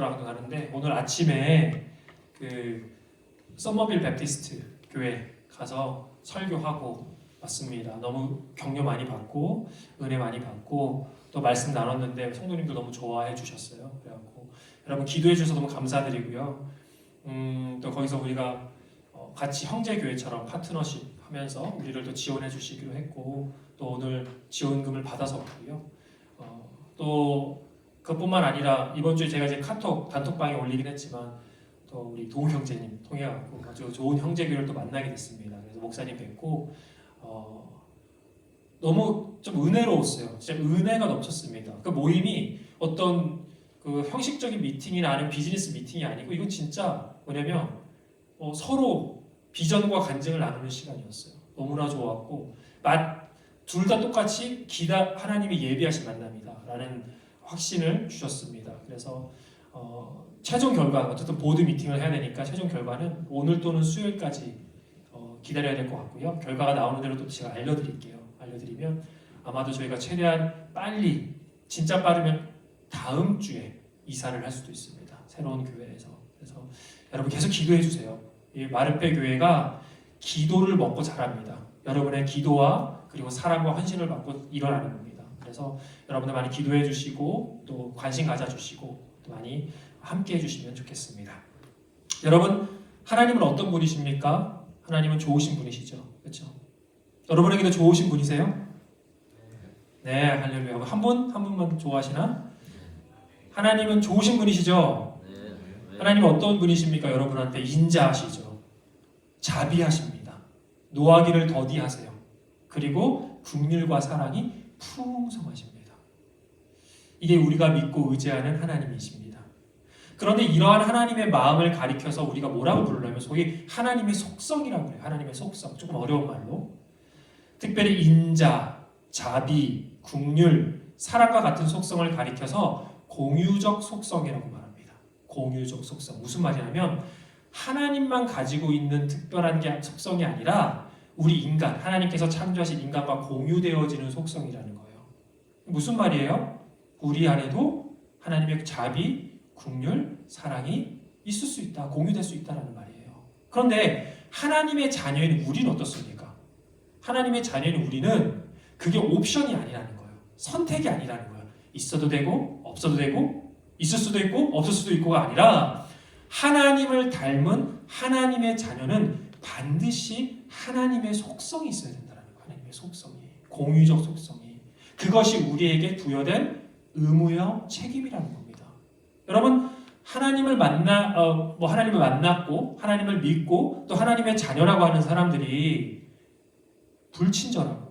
가는데 오늘 아침에 그 서머빌 베프티스트 교회 가서 설교하고 왔습니다. 너무 격려 많이 받고 은혜 많이 받고 또 말씀 나눴는데 성도님들 너무 좋아해 주셨어요. 그래갖고 여러분 기도해 주셔서 너무 감사드리고요. 또 거기서 우리가 같이 형제 교회처럼 파트너십 하면서 우리를 또 지원해 주시기로 했고 또 오늘 지원금을 받아서 왔고요. 또 그것뿐만 아니라 이번 주에 제가 이제 카톡 단톡방에 올리긴 했지만 또 우리 도우 형제님 통해 갖고 아주 좋은 형제교회를 또 만나게 됐습니다. 그래서 목사님 뵙고 너무 좀 은혜로웠어요. 진짜 은혜가 넘쳤습니다. 그 모임이 어떤 그 형식적인 미팅이나 아니면 비즈니스 미팅이 아니고 이건 진짜 뭐냐면 서로 비전과 간증을 나누는 시간이었어요. 너무나 좋았고 둘 다 똑같이 하나님이 예비하신 만남이다라는 확신을 주셨습니다. 그래서 최종 결과 어쨌든 보드 미팅을 해야 되니까 최종 결과는 오늘 또는 수요일까지 기다려야 될 것 같고요. 결과가 나오는 대로 또 제가 알려드리면 아마도 저희가 최대한 빨리 진짜 빠르면 다음 주에 이사를 할 수도 있습니다. 새로운 교회에서. 그래서 여러분 계속 기도해 주세요. 이 마르페 교회가 기도를 먹고 자랍니다. 여러분의 기도와 그리고 사랑과 헌신을 받고 일어나는 겁니다. 그래서 여러분들 많이 기도해 주시고 또 관심 가져주시고 또 많이 함께 해주시면 좋겠습니다. 여러분 하나님은 어떤 분이십니까? 하나님은 좋으신 분이시죠. 그렇죠? 여러분에게도 좋으신 분이세요? 네, 할렐루야. 한 분만 좋아하시나? 하나님은 좋으신 분이시죠? 하나님은 어떤 분이십니까? 여러분한테 인자하시죠. 자비하십니다. 노하기를 더디하세요. 그리고 긍휼과 사랑이 풍성하십니다. 이게 우리가 믿고 의지하는 하나님이십니다. 그런데 이러한 하나님의 마음을 가리켜서 우리가 뭐라고 부르냐면 소위 하나님의 속성이라고 해요. 하나님의 속성. 조금 어려운 말로. 특별히 인자, 자비, 긍휼, 사랑과 같은 속성을 가리켜서 공유적 속성이라고 말합니다. 공유적 속성. 무슨 말이냐면 하나님만 가지고 있는 특별한 속성이 아니라 우리 인간, 하나님께서 창조하신 인간과 공유되어지는 속성이라는 거예요. 무슨 말이에요? 우리 안에도 하나님의 자비, 긍휼, 사랑이 있을 수 있다, 공유될 수 있다라는 말이에요. 그런데 하나님의 자녀인 우리는 어떻습니까? 하나님의 자녀인 우리는 그게 옵션이 아니라는 거예요. 선택이 아니라는 거예요. 있어도 되고 없어도 되고 있을 수도 있고 없을 수도 있고가 아니라 하나님을 닮은 하나님의 자녀는 반드시 하나님의 속성이 있어야 된다는 거예요. 하나님의 속성이, 공유적 속성이. 그것이 우리에게 부여된 의무여 책임이라는 겁니다. 여러분 하나님을 하나님을 만났고 하나님을 믿고 또 하나님의 자녀라고 하는 사람들이 불친절하고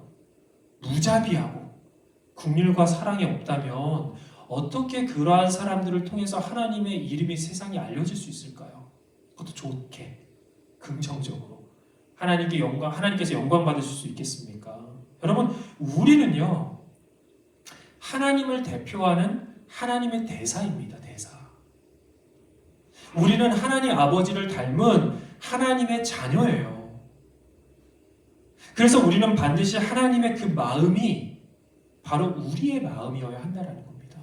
무자비하고 긍휼과 사랑이 없다면 어떻게 그러한 사람들을 통해서 하나님의 이름이 세상에 알려질 수 있을까요? 그것도 좋게, 긍정적으로 하나님께서 영광 받으실 수 있겠습니까? 여러분 우리는요 하나님을 대표하는 하나님의 대사입니다. 대사. 우리는 하나님 아버지를 닮은 하나님의 자녀예요. 그래서 우리는 반드시 하나님의 그 마음이 바로 우리의 마음이어야 한다는 겁니다.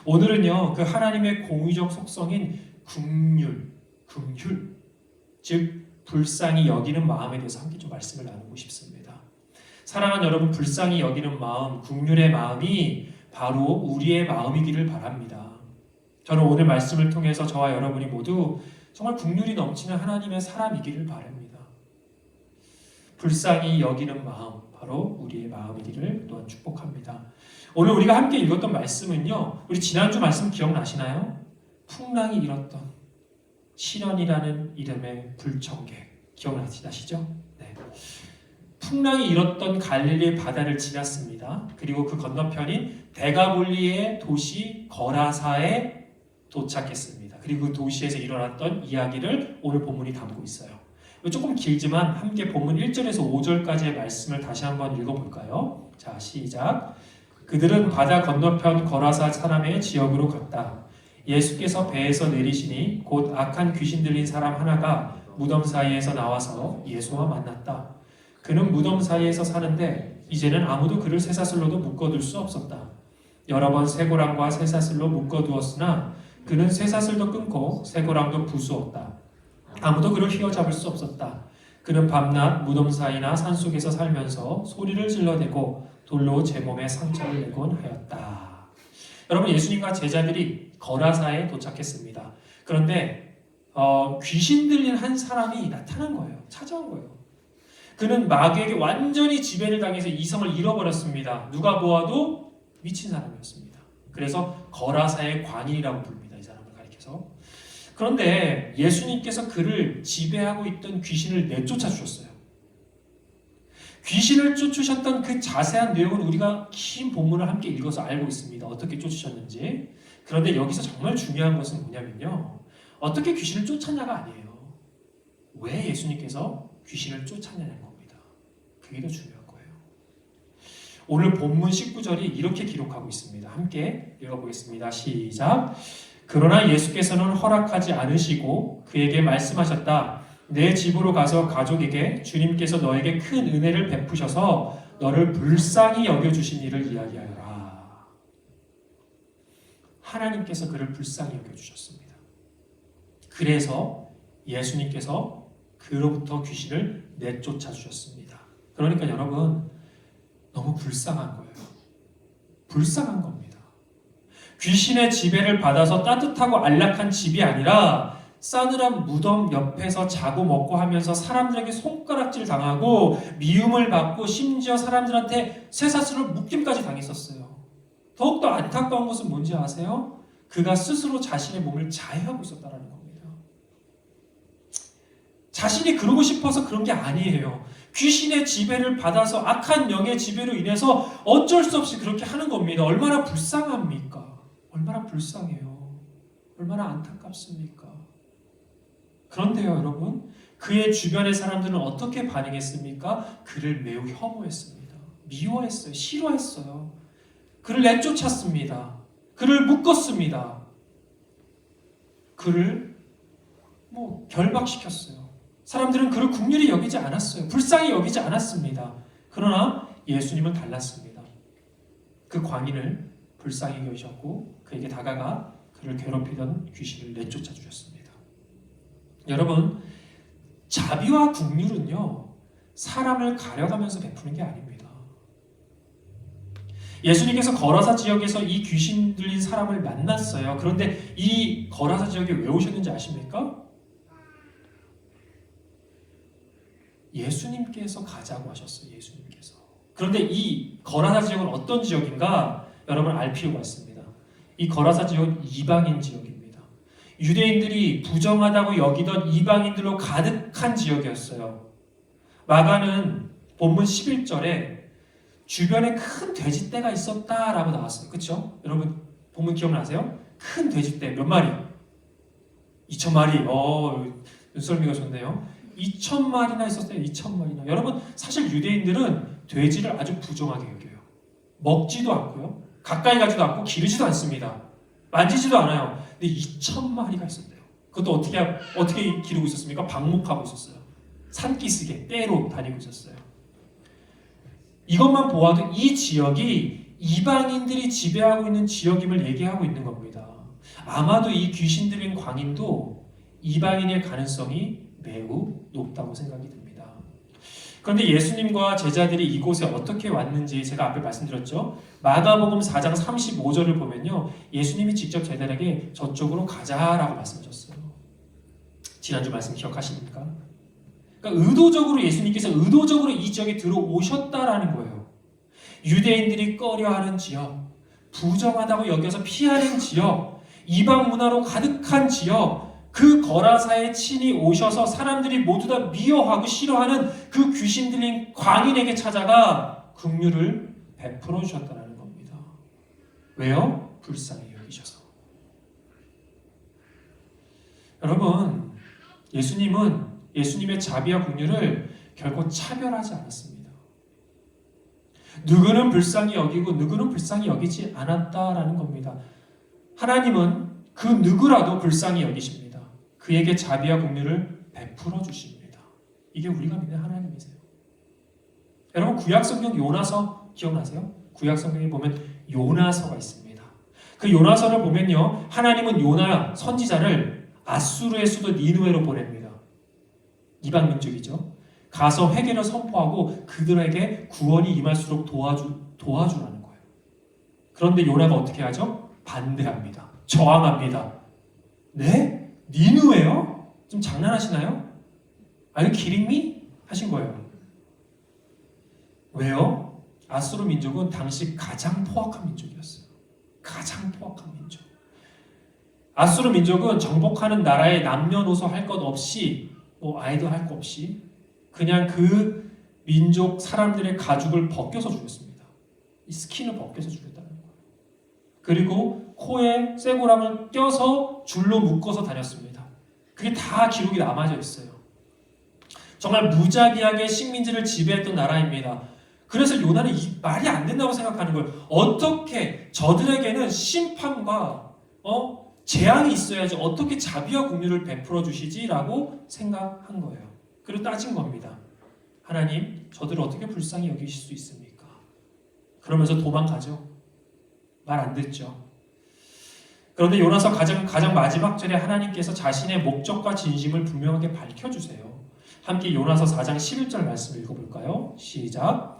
오늘은요 그 하나님의 공유적 속성인 긍휼, 즉 불쌍히 여기는 마음에 대해서 함께 좀 말씀을 나누고 싶습니다. 사랑하는 여러분, 불쌍히 여기는 마음, 긍휼의 마음이 바로 우리의 마음이기를 바랍니다. 저는 오늘 말씀을 통해서 저와 여러분이 모두 정말 긍휼이 넘치는 하나님의 사람이기를 바랍니다. 불쌍히 여기는 마음, 바로 우리의 마음이기를 또한 축복합니다. 오늘 우리가 함께 읽었던 말씀은요, 우리 지난주 말씀 기억나시나요? 풍랑이 일었던 시련이라는 이름의 불청객 기억나시죠? 네. 풍랑이 일었던 갈릴리 바다를 지났습니다. 그리고 그 건너편인 데가볼리의 도시 거라사에 도착했습니다. 그리고 그 도시에서 일어났던 이야기를 오늘 본문이 담고 있어요. 조금 길지만 함께 본문 1절에서 5절까지의 말씀을 다시 한번 읽어볼까요? 자, 시작. 그들은 바다 건너편 거라사 사람의 지역으로 갔다. 예수께서 배에서 내리시니 곧 악한 귀신 들린 사람 하나가 무덤 사이에서 나와서 예수와 만났다. 그는 무덤 사이에서 사는데 이제는 아무도 그를 쇠사슬로도 묶어둘 수 없었다. 여러 번 쇠고랑과 쇠사슬로 묶어두었으나 그는 쇠사슬도 끊고 쇠고랑도 부수었다. 아무도 그를 휘어잡을 수 없었다. 그는 밤낮 무덤 사이나 산속에서 살면서 소리를 질러대고 돌로 제 몸에 상처를 내곤 하였다. 여러분, 예수님과 제자들이 거라사에 도착했습니다. 그런데 귀신 들린 한 사람이 나타난 거예요. 찾아온 거예요. 그는 마귀에게 완전히 지배를 당해서 이성을 잃어버렸습니다. 누가 보아도 미친 사람이었습니다. 그래서 거라사의 광인이라고 부릅니다. 이 사람을 가리켜서. 그런데 예수님께서 그를 지배하고 있던 귀신을 내쫓아 주셨어요. 귀신을 쫓으셨던 그 자세한 내용은 우리가 긴 본문을 함께 읽어서 알고 있습니다. 어떻게 쫓으셨는지. 그런데 여기서 정말 중요한 것은 뭐냐면요. 어떻게 귀신을 쫓았냐가 아니에요. 왜 예수님께서 귀신을 쫓았냐는 겁니다. 그게 더 중요한 거예요. 오늘 본문 19절이 이렇게 기록하고 있습니다. 함께 읽어보겠습니다. 시작. 그러나 예수께서는 허락하지 않으시고 그에게 말씀하셨다. 내 집으로 가서 가족에게 주님께서 너에게 큰 은혜를 베푸셔서 너를 불쌍히 여겨주신 일을 이야기하여라. 하나님께서 그를 불쌍히 여겨주셨습니다. 그래서 예수님께서 그로부터 귀신을 내쫓아 주셨습니다. 그러니까 여러분, 너무 불쌍한 거예요. 불쌍한 겁니다. 귀신의 지배를 받아서 따뜻하고 안락한 집이 아니라 싸늘한 무덤 옆에서 자고 먹고 하면서 사람들에게 손가락질 당하고 미움을 받고 심지어 사람들한테 쇠사슬로 묶임까지 당했었어요. 더욱더 안타까운 것은 뭔지 아세요? 그가 스스로 자신의 몸을 자해하고 있었다는 겁니다. 자신이 그러고 싶어서 그런 게 아니에요. 귀신의 지배를 받아서 악한 영의 지배로 인해서 어쩔 수 없이 그렇게 하는 겁니다. 얼마나 불쌍합니까? 얼마나 불쌍해요. 얼마나 안타깝습니까? 그런데요, 여러분, 그의 주변의 사람들은 어떻게 반응했습니까? 그를 매우 혐오했습니다. 미워했어요. 싫어했어요. 그를 내쫓았습니다. 그를 묶었습니다. 그를 결박시켰어요. 사람들은 그를 긍휼히 여기지 않았어요. 불쌍히 여기지 않았습니다. 그러나 예수님은 달랐습니다. 그 광인을 불쌍히 여기셨고 그에게 다가가 그를 괴롭히던 귀신을 내쫓아 주셨습니다. 여러분, 자비와 긍휼은요, 사람을 가려가면서 베푸는 게 아닙니다. 예수님께서 거라사 지역에서 이 귀신 들린 사람을 만났어요. 그런데 이 거라사 지역에 왜 오셨는지 아십니까? 예수님께서 가자고 하셨어요. 예수님께서. 그런데 이 거라사 지역은 어떤 지역인가? 여러분 알 필요가 있습니다. 이 거라사 지역은 이방인 지역입니다. 유대인들이 부정하다고 여기던 이방인들로 가득한 지역이었어요. 마가는 본문 11절에 주변에 큰 돼지떼가 있었다라고 나왔어요. 그렇죠? 여러분 본문 기억나세요? 큰 돼지떼 몇 마리? 2,000마리. 눈썰미가 좋네요. 2,000마리나 있었어요. 2,000마리나. 여러분, 사실 유대인들은 돼지를 아주 부정하게 여겨요. 먹지도 않고요. 가까이 가지도 않고 기르지도 않습니다. 만지지도 않아요. 근데 2,000마리가 있었대요. 그것도 어떻게 기르고 있었습니까? 방목하고 있었어요. 산기슭에 떼로 다니고 있었어요. 이것만 보아도 이 지역이 이방인들이 지배하고 있는 지역임을 얘기하고 있는 겁니다. 아마도 이 귀신 들린 광인도 이방인의 가능성이 매우 높다고 생각이 듭니다. 그런데 예수님과 제자들이 이곳에 어떻게 왔는지 제가 앞에 말씀드렸죠. 마가복음 4장 35절을 보면요, 예수님이 직접 제자들에게 저쪽으로 가자라고 말씀하셨어요. 지난주 말씀 기억하십니까? 그러니까 예수님께서 의도적으로 이 지역에 들어오셨다라는 거예요. 유대인들이 꺼려하는 지역, 부정하다고 여겨서 피하는 지역, 이방 문화로 가득한 지역, 그 거라사에 친히 오셔서 사람들이 모두 다 미워하고 싫어하는 그 귀신 들린 광인에게 찾아가 긍휼을 베풀어 주셨다는 겁니다. 왜요? 불쌍히 여기셔서. 여러분, 예수님의 자비와 긍휼을 결코 차별하지 않았습니다. 누구는 불쌍히 여기고 누구는 불쌍히 여기지 않았다라는 겁니다. 하나님은 그 누구라도 불쌍히 여기십니다. 그에게 자비와 긍휼을 베풀어 주십니다. 이게 우리가 믿는 하나님이세요. 여러분, 구약성경 요나서 기억나세요? 구약성경에 보면 요나서가 있습니다. 그 요나서를 보면요, 하나님은 요나 선지자를 아수르의 수도 니느웨로 보냅니다. 이방 민족이죠. 가서 회개를 선포하고 그들에게 구원이 임할수록 도와주라는 거예요. 그런데 요나가 어떻게 하죠? 반대합니다. 저항합니다. 네? 니느웨요? 좀 장난하시나요? Are you kidding me? 하신 거예요. 왜요? 아수르 민족은 당시 가장 포악한 민족이었어요. 가장 포악한 민족. 아수르 민족은 정복하는 나라에 남녀노소 할 것 없이 아이도 할 것 없이 그냥 그 민족 사람들의 가죽을 벗겨서 죽였습니다. 이 스킨을 벗겨서 죽였다는 거예요. 그리고 코에 쇠고랑을 껴서 줄로 묶어서 다녔습니다. 그게 다 기록이 남아져 있어요. 정말 무자비하게 식민지를 지배했던 나라입니다. 그래서 요나는 이 말이 안 된다고 생각하는 거예요. 어떻게 저들에게는 심판과 재앙이 있어야지 어떻게 자비와 긍휼을 베풀어 주시지라고 생각한 거예요. 그리고 따진 겁니다. 하나님, 저들을 어떻게 불쌍히 여기실 수 있습니까? 그러면서 도망가죠. 말 안 듣죠. 그런데 요나서 가장 마지막 절에 하나님께서 자신의 목적과 진심을 분명하게 밝혀주세요. 함께 요나서 4장 11절 말씀 읽어볼까요? 시작.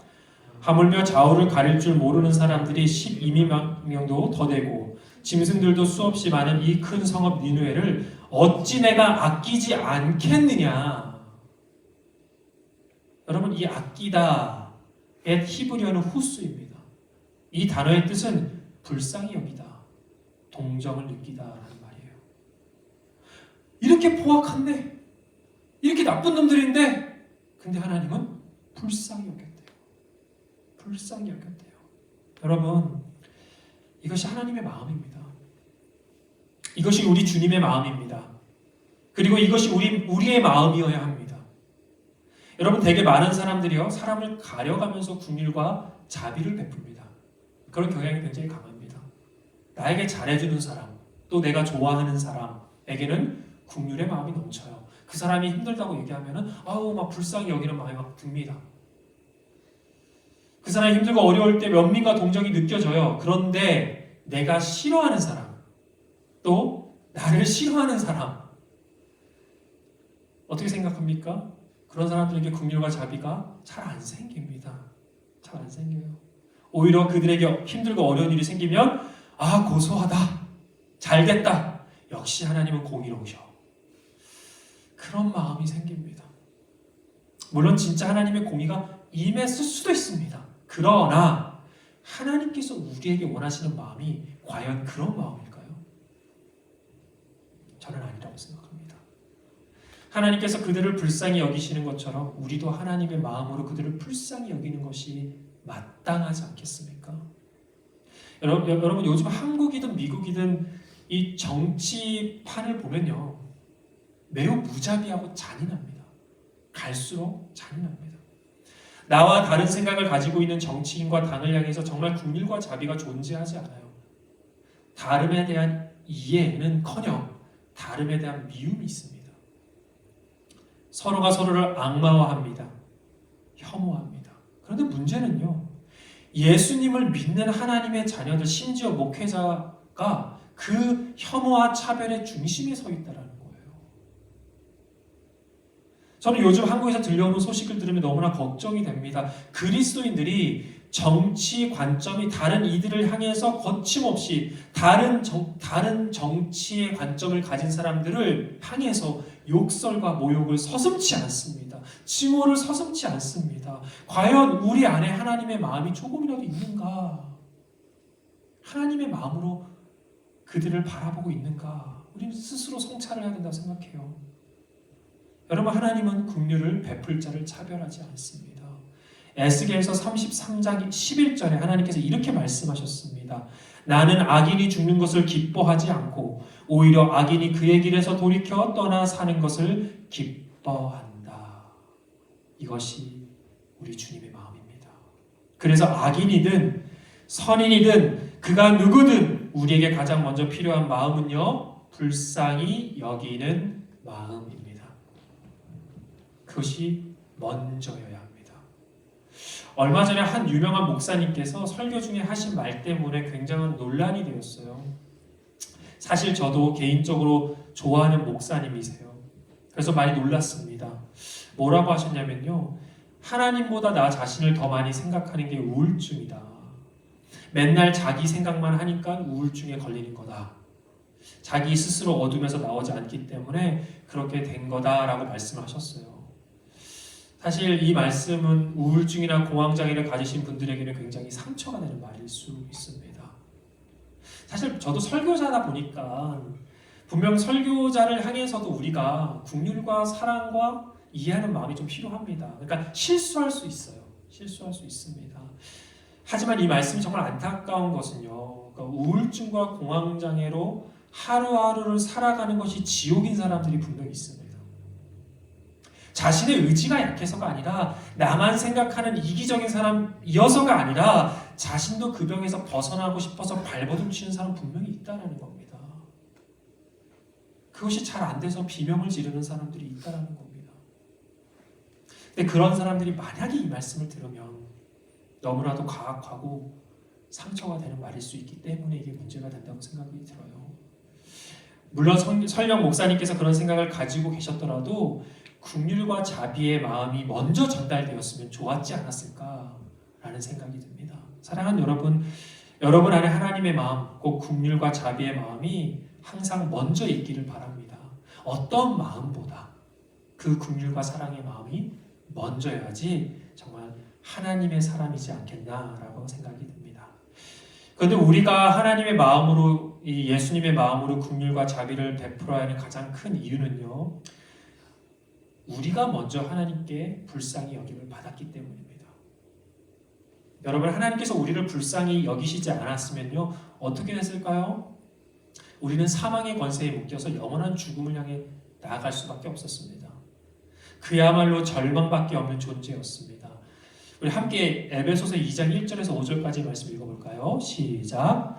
하물며 좌우를 가릴 줄 모르는 사람들이 12명도 더 되고 짐승들도 수없이 많은 이 큰 성읍 니느웨를 어찌 내가 아끼지 않겠느냐. 여러분, 이 아끼다의 히브리어는 후스입니다. 이 단어의 뜻은 불쌍히 여기다, 동정을 느끼다라는 말이에요. 이렇게 포악한데, 이렇게 나쁜 놈들인데, 근데 하나님은 불쌍히 여겼대요. 불쌍히 여겼대요. 여러분, 이것이 하나님의 마음입니다. 이것이 우리 주님의 마음입니다. 그리고 이것이 우리의 마음이어야 합니다. 여러분, 되게 많은 사람들이요, 사람을 가려가면서 긍휼과 자비를 베풉니다. 그런 경향이 굉장히 강합니다. 나에게 잘해주는 사람, 또 내가 좋아하는 사람에게는 긍휼의 마음이 넘쳐요. 그 사람이 힘들다고 얘기하면은 막 불쌍히 여기는 마음이 막 듭니다. 그 사람이 힘들고 어려울 때 면민과 동정이 느껴져요. 그런데 내가 싫어하는 사람, 또 나를 싫어하는 사람, 어떻게 생각합니까? 그런 사람들에게 긍휼과 자비가 잘 안 생깁니다. 잘 안 생겨요. 오히려 그들에게 힘들고 어려운 일이 생기면 고소하다, 잘됐다, 역시 하나님은 공의로우셔, 그런 마음이 생깁니다. 물론 진짜 하나님의 공의가 임했을 수도 있습니다. 그러나 하나님께서 우리에게 원하시는 마음이 과연 그런 마음일까요? 저는 아니라고 생각합니다. 하나님께서 그들을 불쌍히 여기시는 것처럼 우리도 하나님의 마음으로 그들을 불쌍히 여기는 것이 마땅하지 않겠습니까? 여러분 요즘 한국이든 미국이든 이 정치판을 보면요, 매우 무자비하고 잔인합니다. 갈수록 잔인합니다. 나와 다른 생각을 가지고 있는 정치인과 당을 향해서 정말 긍휼과 자비가 존재하지 않아요. 다름에 대한 이해는커녕 다름에 대한 미움이 있습니다. 서로가 서로를 악마화합니다. 혐오합니다. 그런데 문제는요, 예수님을 믿는 하나님의 자녀들, 심지어 목회자가 그 혐오와 차별의 중심에 서 있다라는 거예요. 저는 요즘 한국에서 들려오는 소식을 들으면 너무나 걱정이 됩니다. 그리스도인들이 정치 관점이 다른 이들을 향해서 거침없이 다른 정치의 관점을 가진 사람들을 향해서 욕설과 모욕을 서슴지 않습니다. 증오를 서슴지 않습니다. 과연 우리 안에 하나님의 마음이 조금이라도 있는가? 하나님의 마음으로 그들을 바라보고 있는가? 우리는 스스로 성찰을 해야 된다고 생각해요. 여러분, 하나님은 긍휼을 베풀 자를 차별하지 않습니다. 에스겔서 33장 11절에 하나님께서 이렇게 말씀하셨습니다. 나는 악인이 죽는 것을 기뻐하지 않고 오히려 악인이 그의 길에서 돌이켜 떠나 사는 것을 기뻐한다. 이것이 우리 주님의 마음입니다. 그래서 악인이든 선인이든 그가 누구든 우리에게 가장 먼저 필요한 마음은요, 불쌍히 여기는 마음입니다. 그것이 먼저여야 합니다. 얼마 전에 한 유명한 목사님께서 설교 중에 하신 말 때문에 굉장한 논란이 되었어요. 사실 저도 개인적으로 좋아하는 목사님이세요. 그래서 많이 놀랐습니다. 뭐라고 하셨냐면요. 하나님보다 나 자신을 더 많이 생각하는 게 우울증이다. 맨날 자기 생각만 하니까 우울증에 걸리는 거다. 자기 스스로 어둠에서 나오지 않기 때문에 그렇게 된 거다라고 말씀하셨어요. 사실 이 말씀은 우울증이나 공황장애를 가지신 분들에게는 굉장히 상처가 되는 말일 수 있습니다. 사실 저도 설교자다 보니까 분명 설교자를 향해서도 우리가 긍휼과 사랑과 이해하는 마음이 좀 필요합니다. 그러니까 실수할 수 있어요. 실수할 수 있습니다. 하지만 이 말씀이 정말 안타까운 것은요. 그러니까 우울증과 공황장애로 하루하루를 살아가는 것이 지옥인 사람들이 분명히 있습니다. 자신의 의지가 약해서가 아니라 나만 생각하는 이기적인 사람이어서가 아니라 자신도 그 병에서 벗어나고 싶어서 발버둥 치는 사람 분명히 있다는 겁니다. 그것이 잘 안 돼서 비명을 지르는 사람들이 있다는 겁니다. 근데 그런 사람들이 만약에 이 말씀을 들으면 너무나도 가혹하고 상처가 되는 말일 수 있기 때문에 이게 문제가 된다고 생각이 들어요. 물론 설령 목사님께서 그런 생각을 가지고 계셨더라도 긍휼과 자비의 마음이 먼저 전달되었으면 좋았지 않았을까라는 생각이 듭니다. 사랑하는 여러분, 여러분 안에 하나님의 마음, 꼭 긍휼과 자비의 마음이 항상 먼저 있기를 바랍니다. 어떤 마음보다 그 긍휼과 사랑의 마음이 먼저여야지 정말 하나님의 사람이지 않겠나라고 생각이 듭니다. 그런데 우리가 하나님의 마음으로, 이 예수님의 마음으로 긍휼과 자비를 베풀어야 하는 가장 큰 이유는요, 우리가 먼저 하나님께 불쌍히 여김을 받았기 때문입니다. 여러분, 하나님께서 우리를 불쌍히 여기시지 않았으면요, 어떻게 됐을까요? 우리는 사망의 권세에 묶여서 영원한 죽음을 향해 나아갈 수밖에 없었습니다. 그야말로 절망밖에 없는 존재였습니다. 우리 함께 에베소서 2장 1절에서 5절까지 말씀 읽어볼까요? 시작.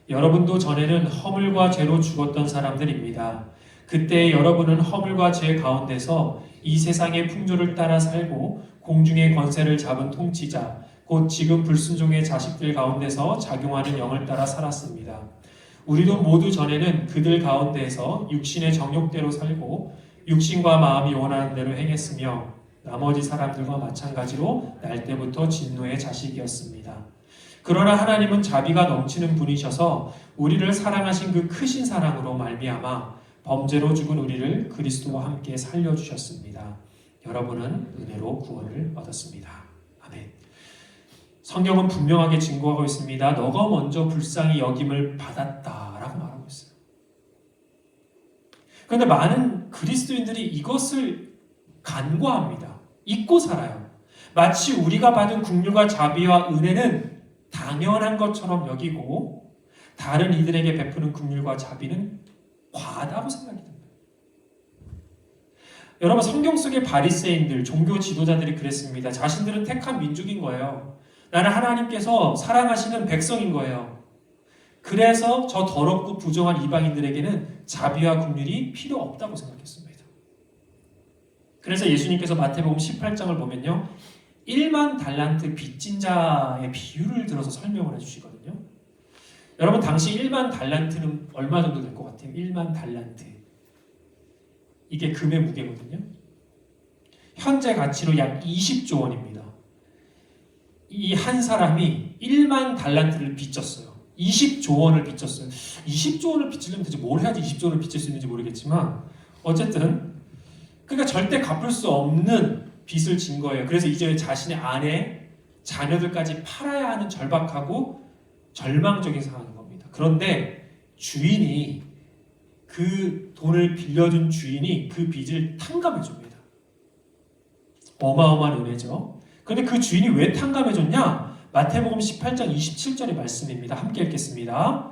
여러분도 전에는 허물과 죄로 죽었던 사람들입니다. 그때 여러분은 허물과 죄 가운데서 이 세상의 풍조를 따라 살고 공중의 권세를 잡은 통치자, 곧 지금 불순종의 자식들 가운데서 작용하는 영을 따라 살았습니다. 우리도 모두 전에는 그들 가운데에서 육신의 정욕대로 살고 육신과 마음이 원하는 대로 행했으며 나머지 사람들과 마찬가지로 날 때부터 진노의 자식이었습니다. 그러나 하나님은 자비가 넘치는 분이셔서 우리를 사랑하신 그 크신 사랑으로 말미암아 범죄로 죽은 우리를 그리스도와 함께 살려주셨습니다. 여러분은 은혜로 구원을 얻었습니다. 아멘. 성경은 분명하게 증거하고 있습니다. 너가 먼저 불쌍히 여김을 받았다라고 말하고 있어요. 그런데 많은 그리스도인들이 이것을 간과합니다. 잊고 살아요. 마치 우리가 받은 긍휼과 자비와 은혜는 당연한 것처럼 여기고 다른 이들에게 베푸는 긍휼과 자비는 과하다고 생각이 듭니다. 여러분, 성경 속의 바리새인들, 종교 지도자들이 그랬습니다. 자신들은 택한 민족인 거예요. 나는 하나님께서 사랑하시는 백성인 거예요. 그래서 저 더럽고 부정한 이방인들에게는 자비와 긍휼이 필요 없다고 생각했습니다. 그래서 예수님께서 마태복음 18장을 보면요, 1만 달란트 빚진 자의 비유를 들어서 설명을 해주시거든요. 여러분, 당시 1만 달란트는 얼마 정도 될 것 같아요? 1만 달란트. 이게 금의 무게거든요. 현재 가치로 약 20조 원입니다. 이 한 사람이 1만 달란트를 빚졌어요. 20조 원을 빚졌어요. 20조 원을 빚으려면 대체 뭘 해야지 20조 원을 빚을 수 있는지 모르겠지만 어쨌든 그러니까 절대 갚을 수 없는 빚을 진 거예요. 그래서 이제 자신의 아내, 자녀들까지 팔아야 하는 절박하고 절망적인 상황인 겁니다. 그런데 주인이, 그 돈을 빌려준 주인이 그 빚을 탕감해 줍니다. 어마어마한 은혜죠. 그런데 그 주인이 왜 탕감해 줬냐? 마태복음 18장 27절의 말씀입니다. 함께 읽겠습니다.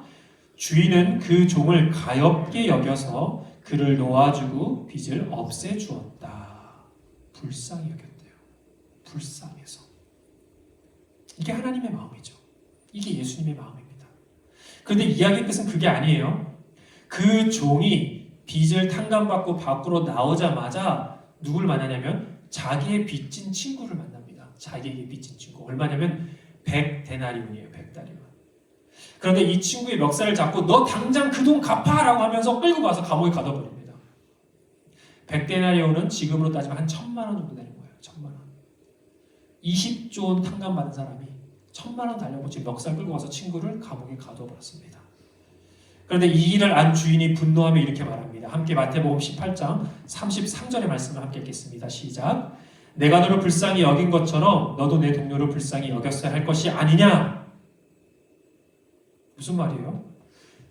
주인은 그 종을 가엾게 여겨서 그를 놓아주고 빚을 없애주었다. 불쌍히 여겼대요. 불쌍해서. 이게 하나님의 마음이죠. 이게 예수님의 마음입니다. 그런데 이야기의 끝은 그게 아니에요. 그 종이 빚을 탕감받고 밖으로 나오자마자 누굴 만나냐면 자기의 빚진 친구를 만납니다. 자기에게 빚진 친구. 얼마냐면 100데나리온이에요. 100데나리온. 그런데 이 친구의 멱살을 잡고 너 당장 그 돈 갚아라고 하면서 끌고 가서 감옥에 가둬버립니다. 100데나리온은 지금으로 따지면 한 1,000만 원 정도 되는 거예요. 1,000만 원. 20조 원 탕감 받은 사람이 1,000만 원 달라고 지금 멱살 끌고 가서 친구를 감옥에 가둬버렸습니다. 그런데 이 일을 안 주인이 분노하며 이렇게 말합니다. 함께 마태복음 18장 33절의 말씀을 함께 읽겠습니다. 시작. 내가 너를 불쌍히 여긴 것처럼 너도 내 동료를 불쌍히 여겼어야 할 것이 아니냐? 무슨 말이에요?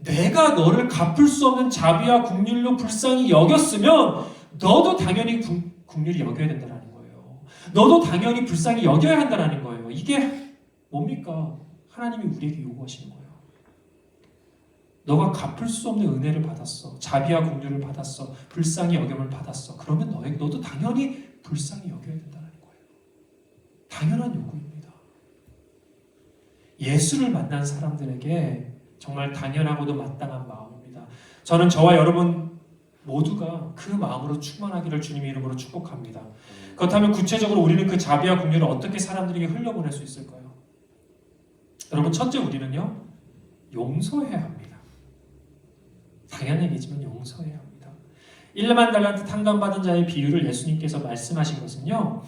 내가 너를 갚을 수 없는 자비와 긍휼로 불쌍히 여겼으면 너도 당연히 긍휼히 여겨야 된다는 거예요. 너도 당연히 불쌍히 여겨야 한다는 거예요. 이게 뭡니까? 하나님이 우리에게 요구하시는 거예요. 너가 갚을 수 없는 은혜를 받았어. 자비와 긍휼을 받았어. 불쌍히 여김을 받았어. 그러면 너도 당연히 불쌍히 여겨야 된다는 거예요. 당연한 요구입니다. 예수를 만난 사람들에게 정말 당연하고도 마땅한 마음입니다. 저는 저와 여러분 모두가 그 마음으로 충만하기를 주님의 이름으로 축복합니다. 그렇다면 구체적으로 우리는 그 자비와 긍휼을 어떻게 사람들에게 흘려보낼 수 있을까요? 여러분, 첫째 우리는요, 용서해야 합니다. 당연한 얘기지만 용서해야 합니다. 1만 달란트 탕감받은 자의 비유를 예수님께서 말씀하신 것은요,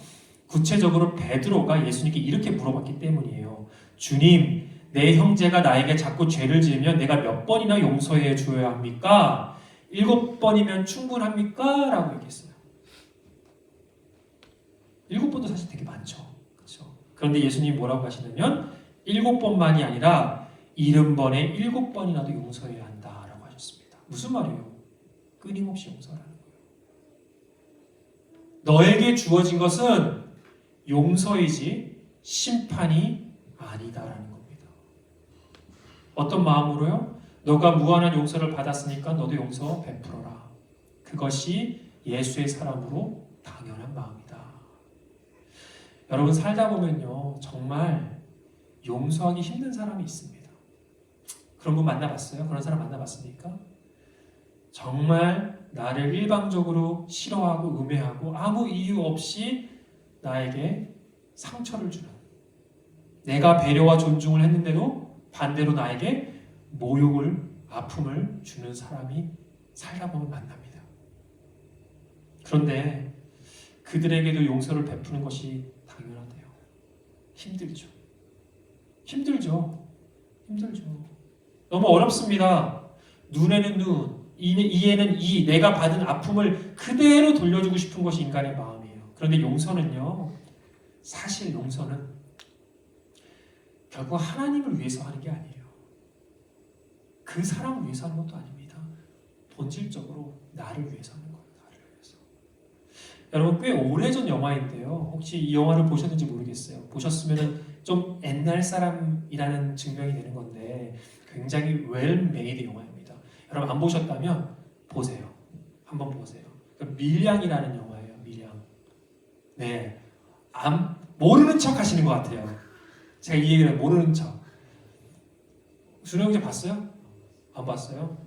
구체적으로 베드로가 예수님께 이렇게 물어봤기 때문이에요. 주님, 내 형제가 나에게 자꾸 죄를 지으면 내가 몇 번이나 용서해 줘야 합니까? 7번이면 충분합니까? 라고 얘기했어요. 7번도 사실 되게 많죠. 그렇죠? 그런데 예수님이 뭐라고 하시냐면 7번만이 아니라 70번에 7번이라도 용서해야 한다라고 하셨습니다. 무슨 말이에요? 끊임없이 용서하라는 거예요. 너에게 주어진 것은 용서이지 심판이 아니다라는 겁니다. 어떤 마음으로요? 너가 무한한 용서를 받았으니까 너도 용서 베풀어라. 그것이 예수의 사람으로 당연한 마음이다. 여러분, 살다 보면요, 정말 용서하기 힘든 사람이 있습니다. 그런 분 만나봤어요? 그런 사람 만나봤습니까? 정말 나를 일방적으로 싫어하고 음해하고 아무 이유 없이 나에게 상처를 주는, 내가 배려와 존중을 했는데도 반대로 나에게 모욕을, 아픔을 주는 사람이 살다 보면 만납니다. 그런데 그들에게도 용서를 베푸는 것이 당연하대요. 힘들죠. 힘들죠. 너무 어렵습니다. 눈에는 눈, 이에는 이, 내가 받은 아픔을 그대로 돌려주고 싶은 것이 인간의 마음이에요. 그런데 용서는요, 사실 용서는 결국 하나님을 위해서 하는 게 아니에요. 그 사람을 위해서 하는 것도 아닙니다. 본질적으로 나를 위해서 하는 거예요. 나를 위해서. 여러분, 꽤 오래전 영화인데요. 혹시 이 영화를 보셨는지 모르겠어요. 보셨으면 좀 옛날 사람이라는 증명이 되는 건데 굉장히 웰메이드 영화입니다. 여러분 안 보셨다면 보세요. 한번 보세요. 밀양이라는 영화예요. 밀양. 네, 모르는 척 하시는 것 같아요. 제가 이 얘기를 모르는 척. 준호 형제 봤어요? 안 봤어요?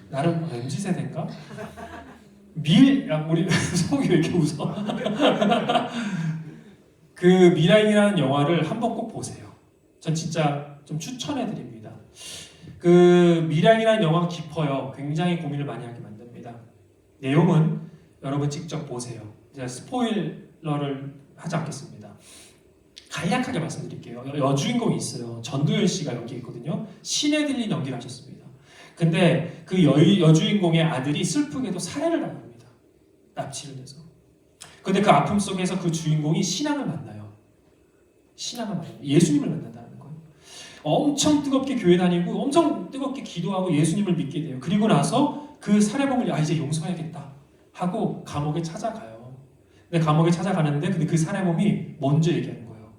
나름 MZ세대인가? 우리 속이 왜 이렇게 웃어? 그 밀양이라는 영화를 한번 꼭 보세요. 전 진짜 좀 추천해드립니다. 그 밀양이라는 영화가 깊어요. 굉장히 고민을 많이 하게 만듭니다. 내용은 여러분 직접 보세요. 제가 스포일러를 하지 않겠습니다. 간략하게 말씀드릴게요. 여주인공이 있어요. 전도연 씨가 연기했거든요. 신혜들린 연기를 하셨습니다. 근데 그 여주인공의 아들이 슬프게도 살해를 당합니다. 납치를 돼서. 근데 그 아픔 속에서 그 주인공이 신앙을 만나요. 예수님을 만난다는 거예요. 엄청 뜨겁게 교회 다니고 엄청 뜨겁게 기도하고 예수님을 믿게 돼요. 그리고 나서 그 살해범을 이제 용서해야겠다 하고 감옥에 찾아가요. 근데 감옥에 찾아가는데 근데 그 살해범이 먼저 얘기하는 거예요.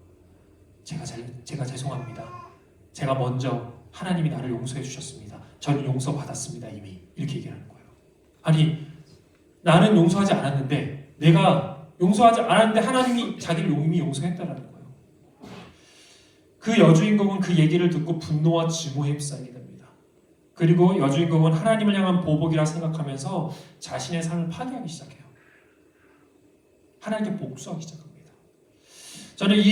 제가 죄송합니다. 제가 먼저 하나님이 나를 용서해 주셨습니다. 저는 용서받았습니다. 이미. 이렇게 얘기하는 거예요. 아니, 나는 용서하지 않았는데 내가 용서하지 않았는데 하나님이 자기를 이미 용서했다라는 거예요. 그 여주인공은 그 얘기를 듣고 분노와 증오에 휩싸이게 됩니다. 그리고 여주인공은 하나님을 향한 보복이라 생각하면서 자신의 삶을 파괴하기 시작해요. 하나님께 복수하기 시작합니다. 저는 이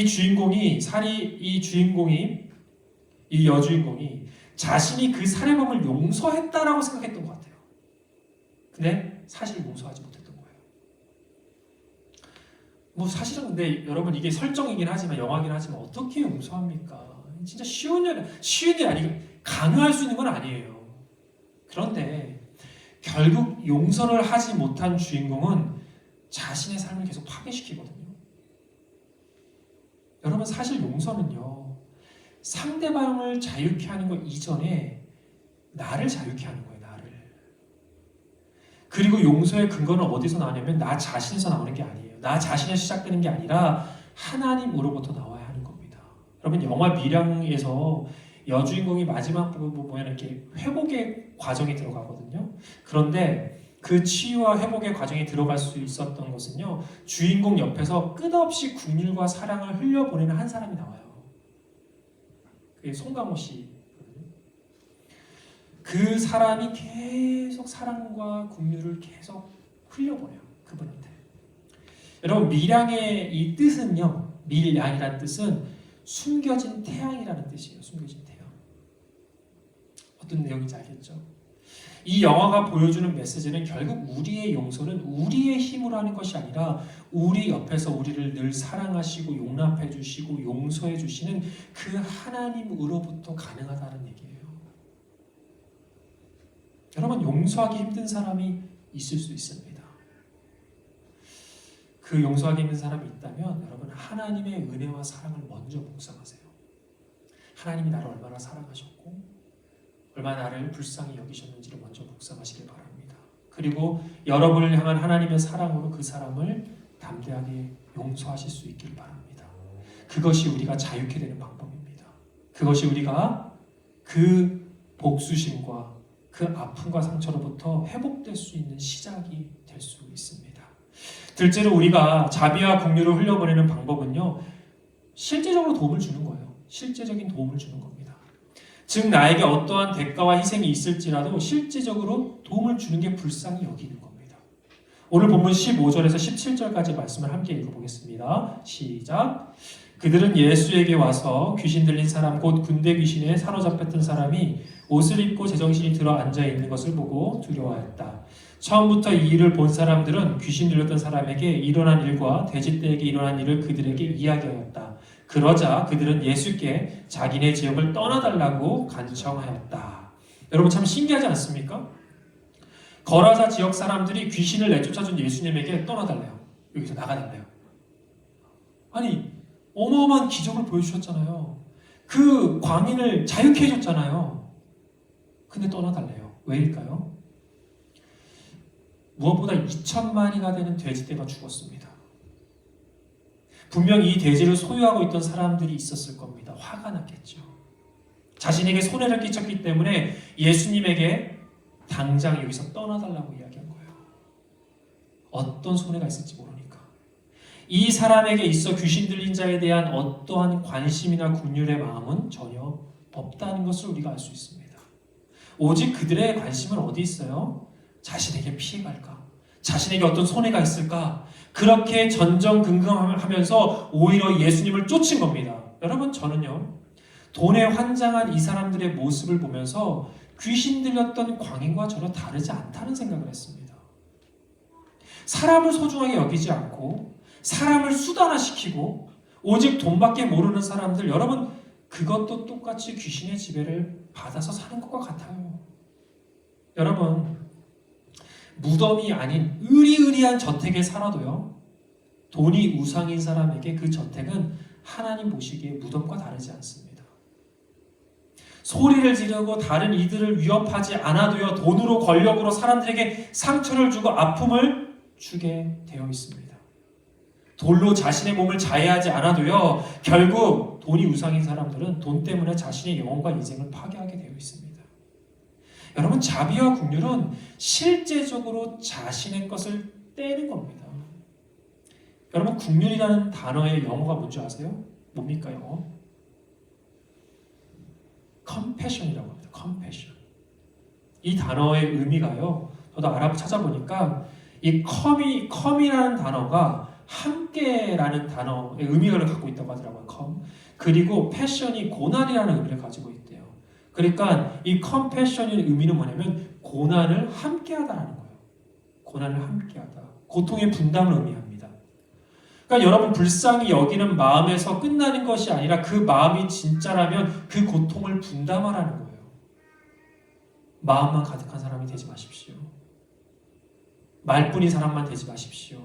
여주인공이 자신이 그 살해범을 용서했다라고 생각했던 것 같아요. 근데 사실 용서하지 못했던 거예요. 뭐 사실은 근데 여러분 이게 설정이긴 하지만 영화긴 하지만 어떻게 용서합니까? 진짜 쉬운 일이 아니고 강요할 수 있는 건 아니에요. 그런데 결국 용서를 하지 못한 주인공은 자신의 삶을 계속 파괴시키거든요. 여러분 사실 용서는요, 상대방을 자유케 하는 것 이전에 나를 자유케 하는 거예요. 나를. 그리고 용서의 근거는 어디서 나오냐면 나 자신에서 나오는 게 아니에요. 나 자신에서 시작되는 게 아니라 하나님으로부터 나와야 하는 겁니다. 여러분 영화 미량에서 여주인공이 마지막 부분 보면 이렇게 회복의 과정이 들어가거든요. 그런데 그 치유와 회복의 과정에 들어갈 수 있었던 것은요, 주인공 옆에서 끝없이 국률과 사랑을 흘려보내는 한 사람이 나와요. 그게 송강호 씨거든요. 그 사람이 계속 사랑과 국률을 계속 흘려보내요. 그분한테. 여러분 밀양의 이 뜻은요, 밀양이라는 뜻은 숨겨진 태양이라는 뜻이에요. 숨겨진 태양. 어떤 내용인지 알겠죠? 이 영화가 보여주는 메시지는 결국 우리의 용서는 우리의 힘으로 하는 것이 아니라 우리 옆에서 우리를 늘 사랑하시고 용납해 주시고 용서해 주시는 그 하나님으로부터 가능하다는 얘기예요. 여러분 용서하기 힘든 사람이 있을 수 있습니다. 그 용서하기 힘든 사람이 있다면 여러분 하나님의 은혜와 사랑을 먼저 묵상하세요. 하나님이 나를 얼마나 사랑하셨고 얼마나 나를 불쌍히 여기셨는지를 먼저 묵상하시길 바랍니다. 그리고 여러분을 향한 하나님의 사랑으로 그 사람을 담대하게 용서하실 수 있길 바랍니다. 그것이 우리가 자유케 되는 방법입니다. 그것이 우리가 그 복수심과 그 아픔과 상처로부터 회복될 수 있는 시작이 될 수 있습니다. 둘째로 우리가 자비와 긍휼을 흘려보내는 방법은요, 실제적으로 도움을 주는 거예요. 실제적인 도움을 주는 겁니다. 즉 나에게 어떠한 대가와 희생이 있을지라도 실제적으로 도움을 주는 게 불쌍히 여기는 겁니다. 오늘 본문 15절에서 17절까지 말씀을 함께 읽어보겠습니다. 시작. 그들은 예수에게 와서 귀신 들린 사람 곧 군대 귀신에 사로잡혔던 사람이 옷을 입고 제정신이 들어 앉아 있는 것을 보고 두려워하였다. 처음부터 이 일을 본 사람들은 귀신 들렸던 사람에게 일어난 일과 돼지떼에게 일어난 일을 그들에게 이야기하였다. 그러자 그들은 예수께 자기네 지역을 떠나달라고 간청하였다. 여러분 참 신기하지 않습니까? 거라사 지역 사람들이 귀신을 내쫓아준 예수님에게 떠나달래요. 여기서 나가달래요. 아니 어마어마한 기적을 보여주셨잖아요. 그 광인을 자유케 해줬잖아요. 근데 떠나달래요. 왜일까요? 무엇보다 2천마리가 되는 돼지떼가 죽었습니다. 분명히 이 돼지를 소유하고 있던 사람들이 있었을 겁니다. 화가 났겠죠. 자신에게 손해를 끼쳤기 때문에 예수님에게 당장 여기서 떠나달라고 이야기한 거예요. 어떤 손해가 있을지 모르니까. 이 사람에게 있어 귀신 들린 자에 대한 어떠한 관심이나 긍휼의 마음은 전혀 없다는 것을 우리가 알 수 있습니다. 오직 그들의 관심은 어디 있어요? 자신에게 피해갈까? 자신에게 어떤 손해가 있을까? 그렇게 전전긍긍하면서 오히려 예수님을 쫓은 겁니다. 여러분 저는요, 돈에 환장한 이 사람들의 모습을 보면서 귀신 들렸던 광인과 전혀 다르지 않다는 생각을 했습니다. 사람을 소중하게 여기지 않고 사람을 수단화시키고 오직 돈밖에 모르는 사람들, 여러분 그것도 똑같이 귀신의 지배를 받아서 사는 것과 같아요. 여러분 무덤이 아닌 으리으리한 저택에 살아도요, 돈이 우상인 사람에게 그 저택은 하나님 보시기에 무덤과 다르지 않습니다. 소리를 지르고 다른 이들을 위협하지 않아도요, 돈으로 권력으로 사람들에게 상처를 주고 아픔을 주게 되어 있습니다. 돌로 자신의 몸을 자해하지 않아도요, 결국 돈이 우상인 사람들은 돈 때문에 자신의 영혼과 인생을 파괴하게 되어 있습니다. 여러분 자비와 긍휼은 실제적으로 자신의 것을 떼는 겁니다. 여러분 긍휼이라는 단어의 영어가 뭔지 아세요? 뭡니까 영어? compassion이라고 합니다. compassion. 이 단어의 의미가요, 저도 알아보 찾아보니까 이 come이라는 단어가 함께라는 단어의 의미를 갖고 있다고 하더라고요. 그리고 패션이 고난이라는 의미를 가지고 있대요. 그러니까 이 컴패션의 의미는 뭐냐면 고난을 함께하다라는 거예요. 고난을 함께하다. 고통의 분담을 의미합니다. 그러니까 여러분 불쌍히 여기는 마음에서 끝나는 것이 아니라 그 마음이 진짜라면 그 고통을 분담하라는 거예요. 마음만 가득한 사람이 되지 마십시오. 말뿐인 사람만 되지 마십시오.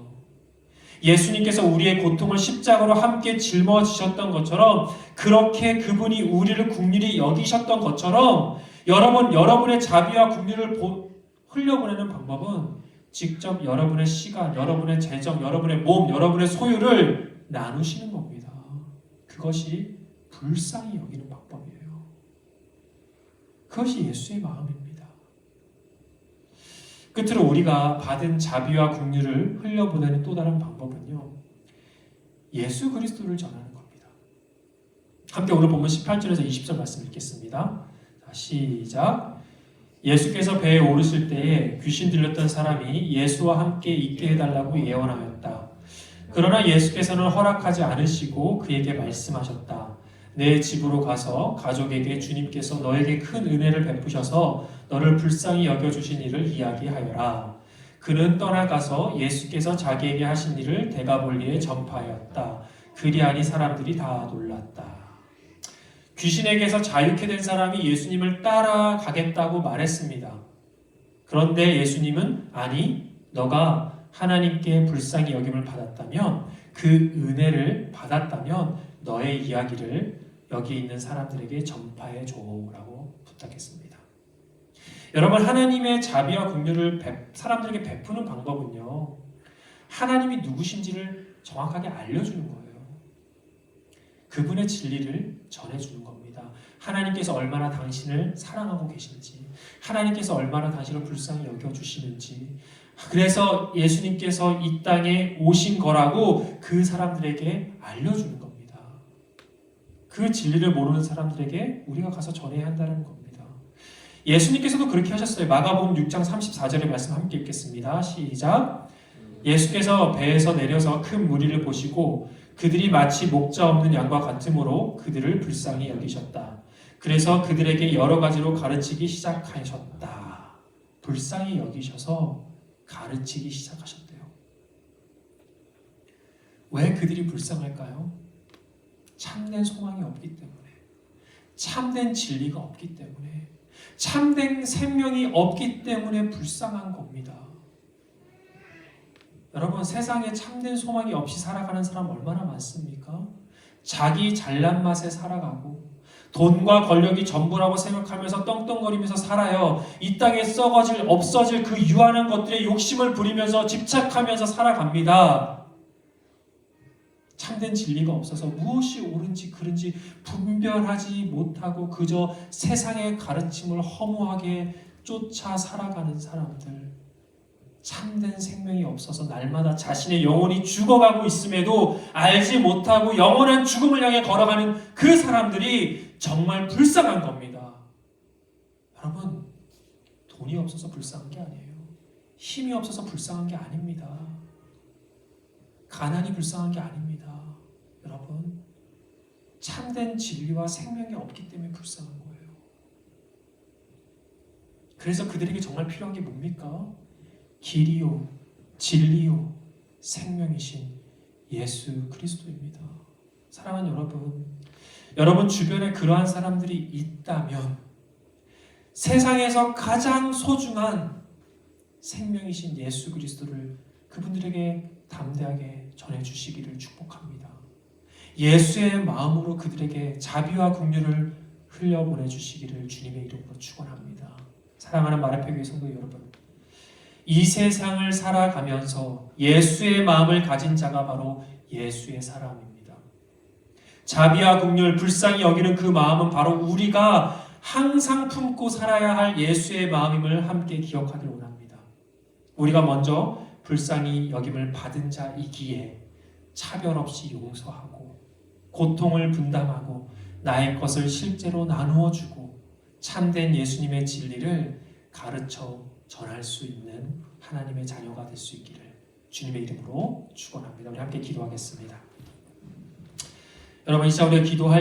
예수님께서 우리의 고통을 십자가로 함께 짊어지셨던 것처럼 그렇게 그분이 우리를 긍휼히 여기셨던 것처럼 여러분의 자비와 긍휼을 흘려보내는 방법은 직접 여러분의 시간, 여러분의 재정, 여러분의 몸, 여러분의 소유를 나누시는 겁니다. 그것이 불쌍히 여기는 방법이에요. 그것이 예수의 마음입니다. 끝으로 우리가 받은 자비와 긍휼을 흘려보내는 또 다른 방법은요. 예수 그리스도를 전하는 겁니다. 함께 오늘 본문 18절에서 20절 말씀 읽겠습니다. 시작. 예수께서 배에 오르실 때에 귀신 들렸던 사람이 예수와 함께 있게 해달라고 예언하였다. 그러나 예수께서는 허락하지 않으시고 그에게 말씀하셨다. 내 집으로 가서 가족에게 주님께서 너에게 큰 은혜를 베푸셔서 너를 불쌍히 여겨주신 일을 이야기하여라. 그는 떠나가서 예수께서 자기에게 하신 일을 데가볼리에 전파하였다. 그리하니 사람들이 다 놀랐다. 귀신에게서 자유케 된 사람이 예수님을 따라가겠다고 말했습니다. 그런데 예수님은 아니, 너가 하나님께 불쌍히 여김을 받았다면 그 은혜를 받았다면 너의 이야기를 여기 있는 사람들에게 전파해 줘라고 부탁했습니다. 여러분 하나님의 자비와 긍휼을 사람들에게 베푸는 방법은요. 하나님이 누구신지를 정확하게 알려주는 거예요. 그분의 진리를 전해주는 겁니다. 하나님께서 얼마나 당신을 사랑하고 계신지, 하나님께서 얼마나 당신을 불쌍히 여겨주시는지, 그래서 예수님께서 이 땅에 오신 거라고 그 사람들에게 알려주는 겁니다. 그 진리를 모르는 사람들에게 우리가 가서 전해야 한다는 겁니다. 예수님께서도 그렇게 하셨어요. 마가복음 6장 34절의 말씀 함께 읽겠습니다. 시작. 예수께서 배에서 내려서 큰 무리를 보시고 그들이 마치 목자 없는 양과 같으므로 그들을 불쌍히 여기셨다. 그래서 그들에게 여러 가지로 가르치기 시작하셨다. 불쌍히 여기셔서 가르치기 시작하셨대요. 왜 그들이 불쌍할까요? 참된 소망이 없기 때문에, 참된 진리가 없기 때문에, 참된 생명이 없기 때문에 불쌍한 겁니다. 여러분 세상에 참된 소망이 없이 살아가는 사람 얼마나 많습니까? 자기 잘난 맛에 살아가고 돈과 권력이 전부라고 생각하면서 떵떵거리면서 살아요. 이 땅에 썩어질 없어질 그 유한한 것들에 욕심을 부리면서 집착하면서 살아갑니다. 참된 진리가 없어서 무엇이 옳은지 그른지 분별하지 못하고 그저 세상의 가르침을 허무하게 쫓아 살아가는 사람들, 참된 생명이 없어서 날마다 자신의 영혼이 죽어가고 있음에도 알지 못하고 영원한 죽음을 향해 걸어가는 그 사람들이 정말 불쌍한 겁니다. 여러분, 돈이 없어서 불쌍한 게 아니에요. 힘이 없어서 불쌍한 게 아닙니다. 가난이 불쌍한 게 아닙니다. 여러분, 참된 진리와 생명이 없기 때문에 불쌍한 거예요. 그래서 그들에게 정말 필요한 게 뭡니까? 길이요, 진리요, 생명이신 예수 그리스도입니다. 사랑하는 여러분 주변에 그러한 사람들이 있다면 세상에서 가장 소중한 생명이신 예수 그리스도를 그분들에게 담대하게 전해주시기를 축복합니다. 예수의 마음으로 그들에게 자비와 긍휼을 흘려보내주시기를 주님의 이름으로 축원합니다. 사랑하는 마라페교회 성도 여러분, 이 세상을 살아가면서 예수의 마음을 가진 자가 바로 예수의 사람입니다. 자비와 긍휼, 불쌍히 여기는 그 마음은 바로 우리가 항상 품고 살아야 할 예수의 마음임을 함께 기억하길 원합니다. 우리가 먼저 불쌍히 여김을 받은 자이기에 차별 없이 용서하고 고통을 분담하고 나의 것을 실제로 나누어 주고 참된 예수님의 진리를 가르쳐 전할 수 있는 하나님의 자녀가 될 수 있기를 주님의 이름으로 축원합니다. 우리 함께 기도하겠습니다. 여러분, 이 시간 우리가 기도할